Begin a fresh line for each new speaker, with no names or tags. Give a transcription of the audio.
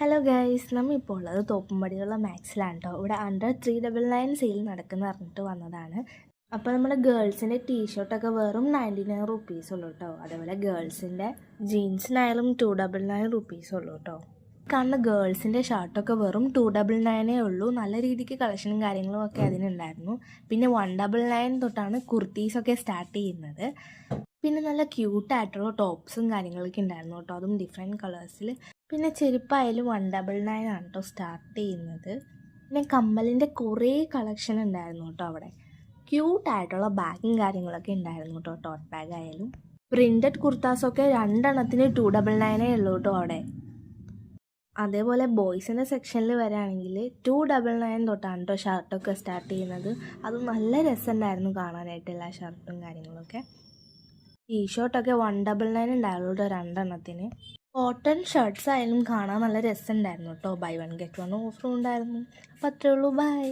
Hello guys, നമ്മളിപ്പോൾ ഉള്ളത് തോപ്പുംപടിയുള്ള മാക്സിലാണ് കേട്ടോ. ഇവിടെ അണ്ടർ 399 സെയിൽ നടക്കുന്ന പറഞ്ഞിട്ട് വന്നതാണ്. അപ്പോൾ നമ്മുടെ ഗേൾസിൻ്റെ ടീഷർട്ടൊക്കെ വെറും 99 റുപ്പീസ് ഉള്ളൂ കേട്ടോ. അതേപോലെ ഗേൾസിൻ്റെ ജീൻസിനായാലും 299 റുപ്പീസ് ഉള്ളൂ കേട്ടോ. കാണുന്ന ഗേൾസിൻ്റെ ഷർട്ടൊക്കെ വെറും 299 ഉള്ളൂ. നല്ല രീതിക്ക് കളക്ഷനും കാര്യങ്ങളും ഒക്കെ അതിനുണ്ടായിരുന്നു. പിന്നെ 199 തൊട്ടാണ് കുർത്തീസൊക്കെ സ്റ്റാർട്ട് ചെയ്യുന്നത്. പിന്നെ നല്ല ക്യൂട്ടായിട്ടുള്ള ടോപ്സും കാര്യങ്ങളൊക്കെ ഉണ്ടായിരുന്നു കേട്ടോ, അതും ഡിഫറെൻറ്റ് കളേഴ്സിൽ. പിന്നെ ചെരുപ്പായാലും 199 ആണ് കേട്ടോ സ്റ്റാർട്ട് ചെയ്യുന്നത്. പിന്നെ കമ്മലിൻ്റെ കുറേ കളക്ഷൻ ഉണ്ടായിരുന്നു കേട്ടോ അവിടെ. ക്യൂട്ടായിട്ടുള്ള ബാഗും കാര്യങ്ങളൊക്കെ ഉണ്ടായിരുന്നു കേട്ടോ. ടോട്ട് ബാഗ് ആയാലും പ്രിൻറ്റഡ് കുർത്താസൊക്കെ 2 299 ഉള്ളൂ കേട്ടോ അവിടെ. അതേപോലെ ബോയ്സിൻ്റെ സെക്ഷനിൽ വരികയാണെങ്കിൽ 299 തൊട്ടാണ് കേട്ടോ ഷർട്ടൊക്കെ സ്റ്റാർട്ട് ചെയ്യുന്നത്. അത് നല്ല രസമുണ്ടായിരുന്നു കാണാനായിട്ട്, എല്ലാ ഷർട്ടും കാര്യങ്ങളൊക്കെ. ടീഷർട്ടൊക്കെ 199 ഉണ്ടായിരുന്നു കേട്ടോ 2. കോട്ടൺ ഷർട്ട്സ് ആയാലും കാണാൻ നല്ല രസമുണ്ടായിരുന്നു കേട്ടോ. ബൈ 1 ഗെറ്റ് 1 ഓഫറും ഉണ്ടായിരുന്നു. അപ്പോൾ അത്രേ ഉള്ളൂ, ബൈ.